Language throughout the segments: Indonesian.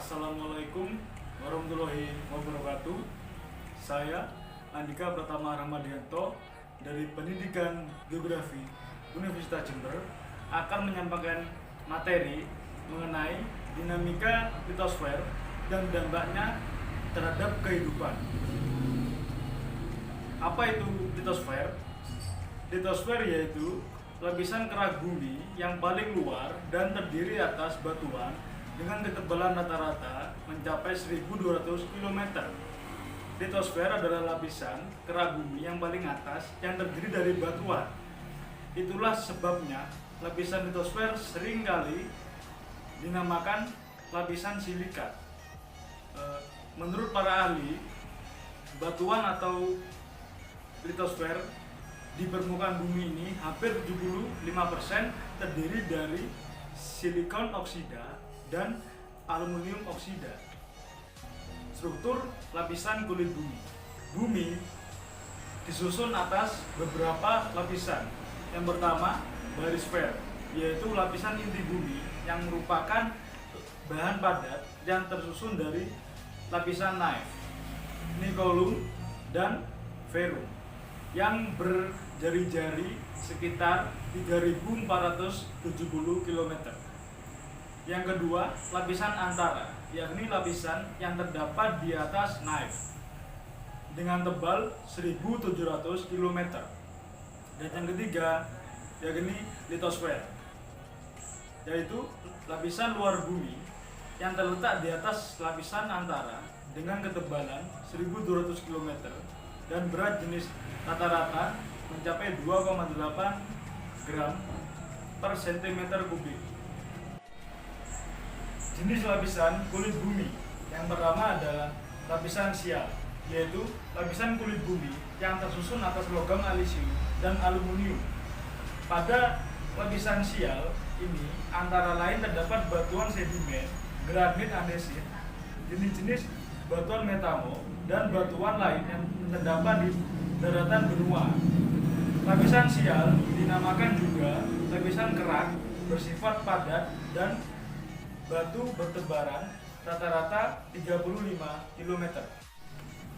Assalamualaikum warahmatullahi wabarakatuh. Saya Andika Pratama Ramadianto dari Pendidikan Geografi Universitas Jember akan menyampaikan materi mengenai dinamika litosfer dan dampaknya terhadap kehidupan. Apa itu litosfer? Litosfer yaitu lapisan kerak bumi yang paling luar dan terdiri atas batuan dengan ketebalan rata-rata mencapai 1.200 km. Litosfer adalah lapisan kerak bumi yang paling atas yang terdiri dari batuan. Itulah sebabnya lapisan litosfer seringkali dinamakan lapisan silikat. Menurut para ahli, batuan atau litosfer di permukaan bumi ini hampir 75% terdiri dari silikon oksida dan aluminium oksida. Struktur lapisan kulit bumi. Bumi disusun atas beberapa lapisan. Yang pertama, barisfer, yaitu lapisan inti bumi yang merupakan bahan padat yang tersusun dari lapisan naif, nikelum, dan ferum yang berjari-jari sekitar 3.470 km. Yang kedua, lapisan antara, yakni lapisan yang terdapat di atas naif dengan tebal 1.700 km. Dan yang ketiga, yakni litosfer, yaitu lapisan luar bumi yang terletak di atas lapisan antara dengan ketebalan 1.200 km dan berat jenis rata-rata mencapai 2,8 gram per cm kubik. Jenis lapisan kulit bumi yang pertama adalah lapisan sial, yaitu lapisan kulit bumi yang tersusun atas logam alisium dan aluminium. Pada lapisan sial ini antara lain terdapat batuan sedimen, granit andesit, jenis-jenis batuan metamo, dan batuan lain yang terdapat di daratan benua. Lapisan sial dinamakan juga lapisan kerak bersifat padat dan batu bertebaran rata-rata 35 km.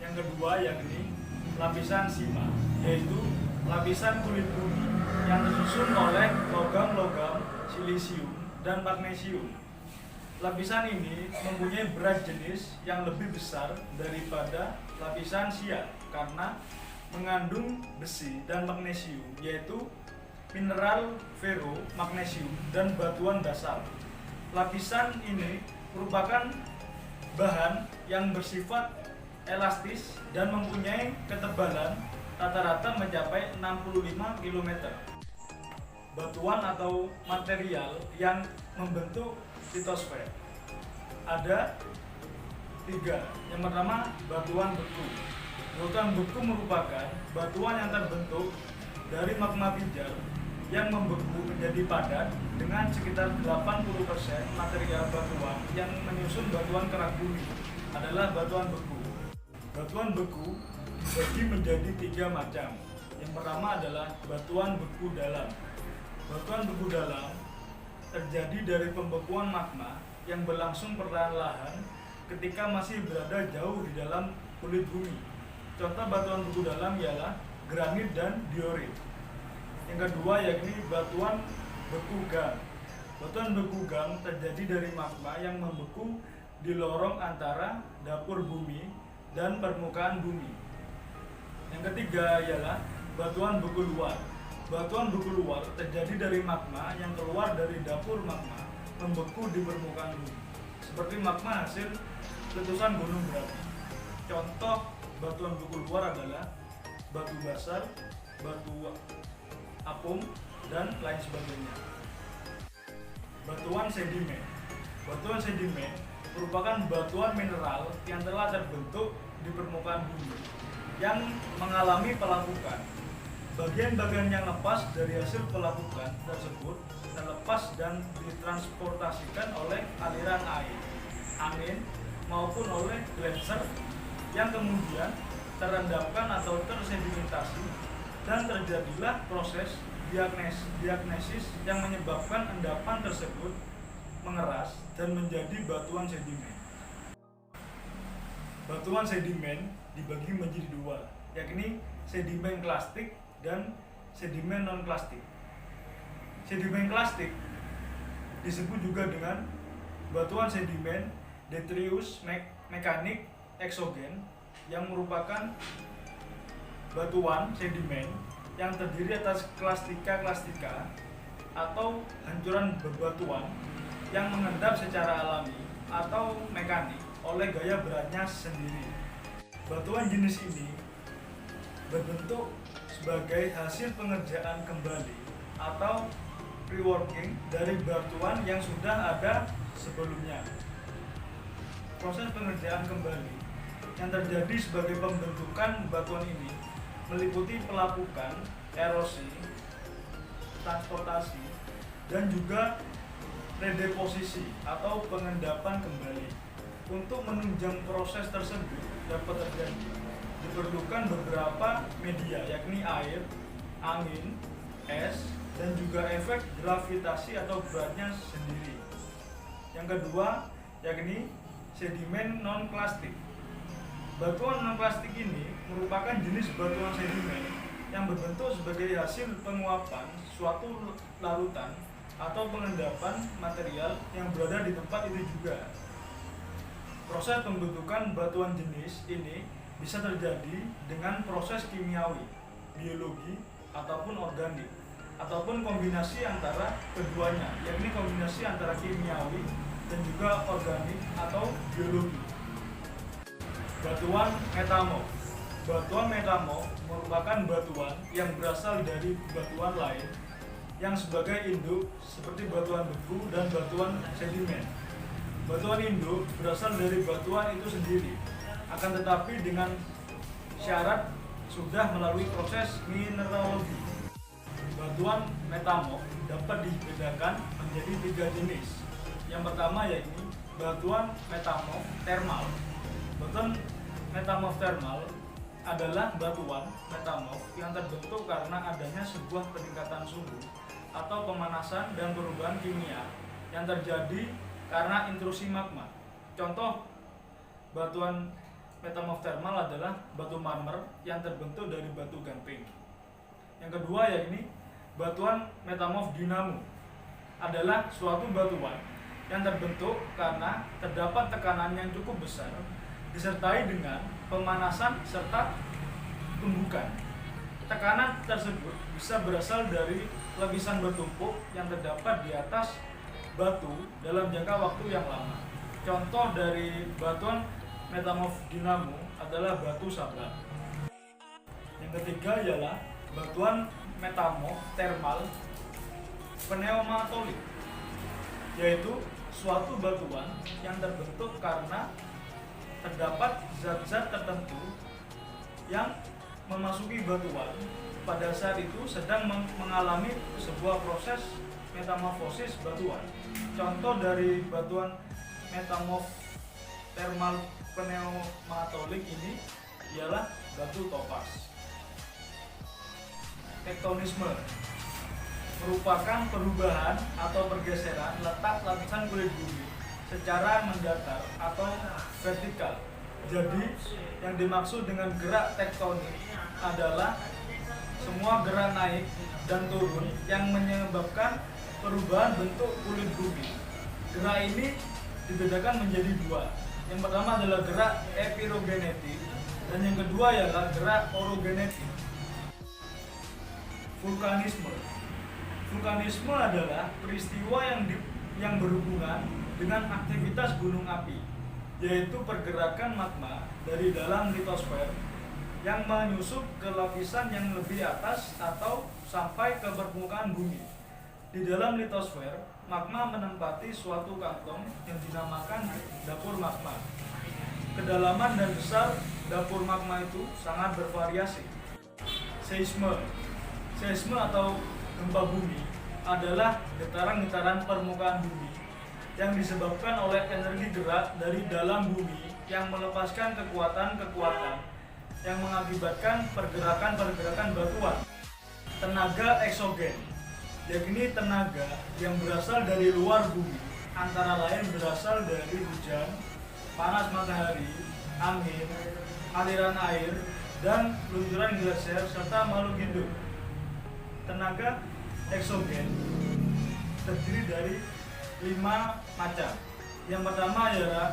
Yang kedua yakni lapisan sima, yaitu lapisan kulit bumi yang tersusun oleh logam-logam silisium dan magnesium. Lapisan ini mempunyai berat jenis yang lebih besar daripada lapisan sial karena mengandung besi dan magnesium, yaitu mineral fero, magnesium, dan batuan basal. Lapisan ini merupakan bahan yang bersifat elastis dan mempunyai ketebalan rata-rata mencapai 65 km. Batuan atau material yang membentuk litosfer ada 3. Yang pertama, batuan beku. Batuan beku merupakan batuan yang terbentuk dari magma pijar yang membeku menjadi padat dengan sekitar 80% material batuan yang menyusun batuan kerak bumi adalah batuan beku. Batuan beku dibagi menjadi 3 macam. Yang pertama adalah batuan beku dalam. Batuan beku dalam terjadi dari pembekuan magma yang berlangsung perlahan-lahan ketika masih berada jauh di dalam kulit bumi. Contoh batuan beku dalam ialah granit dan diorit. Yang kedua yakni batuan beku gang. Batuan beku gang terjadi dari magma yang membeku di lorong antara dapur bumi dan permukaan bumi. Yang ketiga ialah batuan beku luar. Batuan beku luar terjadi dari magma yang keluar dari dapur magma membeku di permukaan bumi, seperti magma hasil letusan gunung berapi. Contoh batuan beku luar adalah batu basal, batu apung, dan lain sebagainya. Batuan sedimen. Batuan sedimen merupakan batuan mineral yang telah terbentuk di permukaan bumi yang mengalami pelapukan. Bagian-bagian yang lepas dari hasil pelapukan tersebut terlepas dan ditransportasikan oleh aliran air, angin, maupun oleh gletser yang kemudian terendapkan atau tersedimentasi, dan terjadilah proses diagnesis yang menyebabkan endapan tersebut mengeras dan menjadi batuan sedimen. batuan sedimen dibagi menjadi dua, yakni sedimen klastik dan sedimen non-klastik. Sedimen klastik disebut juga dengan batuan sedimen detritus mekanik eksogen, yang merupakan batuan sedimen yang terdiri atas klastika atau hancuran bebatuan yang mengendap secara alami atau mekanik oleh gaya beratnya sendiri. Batuan jenis ini berbentuk sebagai hasil pengerjaan kembali atau reworking dari batuan yang sudah ada sebelumnya. Proses pengerjaan kembali yang terjadi sebagai pembentukan batuan ini meliputi pelapukan, erosi, transportasi, dan juga redeposisi atau pengendapan kembali. Untuk menunjang proses tersebut dapat terjadi diperlukan beberapa media, yakni air, angin, es, dan juga efek gravitasi atau beratnya sendiri. Yang kedua yakni sedimen non-plastik. Batuan non-plastik ini merupakan jenis batuan sedimen yang berbentuk sebagai hasil penguapan suatu larutan atau pengendapan material yang berada di tempat itu juga. Proses pembentukan batuan jenis ini bisa terjadi dengan proses kimiawi, biologi, ataupun organik, ataupun kombinasi antara keduanya, yakni kombinasi antara kimiawi dan juga organik atau biologi. Batuan metamorf. Batuan metamorf merupakan batuan yang berasal dari batuan lain yang sebagai induk seperti batuan beku dan batuan sedimen. Batuan induk berasal dari batuan itu sendiri, akan tetapi dengan syarat sudah melalui proses mineralogi. Batuan metamorf dapat dibedakan menjadi 3 jenis. Yang pertama yaitu batuan metamorf thermal. Batuan metamorf thermal adalah batuan metamorf yang terbentuk karena adanya sebuah peningkatan suhu atau pemanasan dan perubahan kimia yang terjadi karena intrusi magma. Contoh batuan metamorf thermal adalah batu marmer yang terbentuk dari batu gamping. Yang kedua yakni batuan metamorf dinamo, adalah suatu batuan yang terbentuk karena terdapat tekanan yang cukup besar disertai dengan pemanasan serta tumbukan. Tekanan tersebut bisa berasal dari lapisan bertumpuk yang terdapat di atas batu dalam jangka waktu yang lama. Contoh dari batuan metamorf dinamo adalah batu sablat. Yang ketiga ialah batuan metamorf thermal pneumatolik, yaitu suatu batuan yang terbentuk karena terdapat zat-zat tertentu yang memasuki batuan pada saat itu sedang mengalami sebuah proses metamorfosis batuan. Contoh dari batuan metamorf thermal pneumatolik ini ialah batu topas. Tektonisme merupakan perubahan atau pergeseran letak lapisan kulit bumi secara mendatar atau vertikal. Jadi, yang dimaksud dengan gerak tektonik adalah semua gerak naik dan turun yang menyebabkan perubahan bentuk kulit bumi. Gerak ini dibedakan menjadi 2. Yang pertama adalah gerak epirogenetik dan yang kedua ialah gerak orogenetik. Vulkanisme. Vulkanisme adalah peristiwa yang berhubungan dengan aktivitas gunung api, yaitu pergerakan magma dari dalam litosfer yang menyusup ke lapisan yang lebih atas atau sampai ke permukaan bumi. Di dalam litosfer, magma menempati suatu kantong yang dinamakan dapur magma. Kedalaman dan besar dapur magma itu sangat bervariasi. Seisme. Seisme atau gempa bumi adalah getaran-getaran permukaan bumi yang disebabkan oleh energi gerak dari dalam bumi yang melepaskan kekuatan-kekuatan yang mengakibatkan pergerakan-pergerakan batuan. Tenaga eksogen, yakni tenaga yang berasal dari luar bumi, antara lain berasal dari hujan, panas matahari, angin, aliran air, dan luncuran glasier serta makhluk hidup. Tenaga eksogen terdiri dari 5 macam. Yang pertama ialah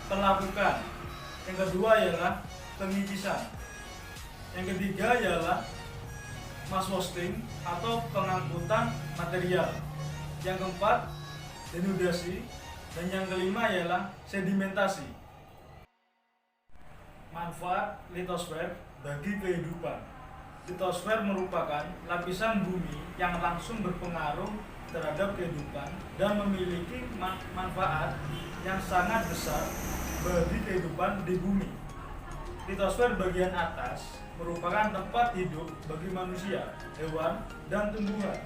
pelapukan, yang kedua ialah pengipisan, yang ketiga ialah mass wasting atau pengangkutan material, yang keempat denudasi, dan yang kelima ialah sedimentasi. Manfaat litosfer bagi kehidupan. Litosfer merupakan lapisan bumi yang langsung berpengaruh terhadap kehidupan dan memiliki manfaat yang sangat besar bagi kehidupan di bumi. Litosfer bagian atas merupakan tempat hidup bagi manusia, hewan, dan tumbuhan.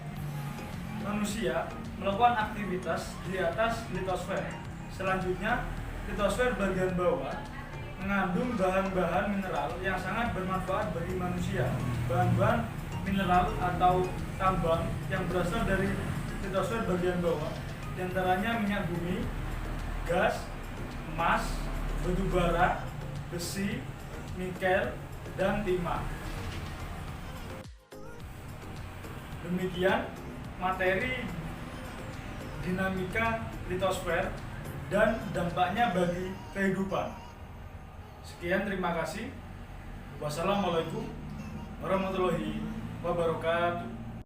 Manusia melakukan aktivitas di atas litosfer. Selanjutnya, litosfer bagian bawah mengandung bahan-bahan mineral yang sangat bermanfaat bagi manusia. Bahan-bahan mineral atau tambang yang berasal dari litosfer bagian bawah, diantaranya minyak bumi, gas, emas, batu bara, besi, nikel, dan timah. Demikian materi dinamika litosfer dan dampaknya bagi kehidupan. Sekian, terima kasih. Wassalamualaikum warahmatullahi wabarakatuh.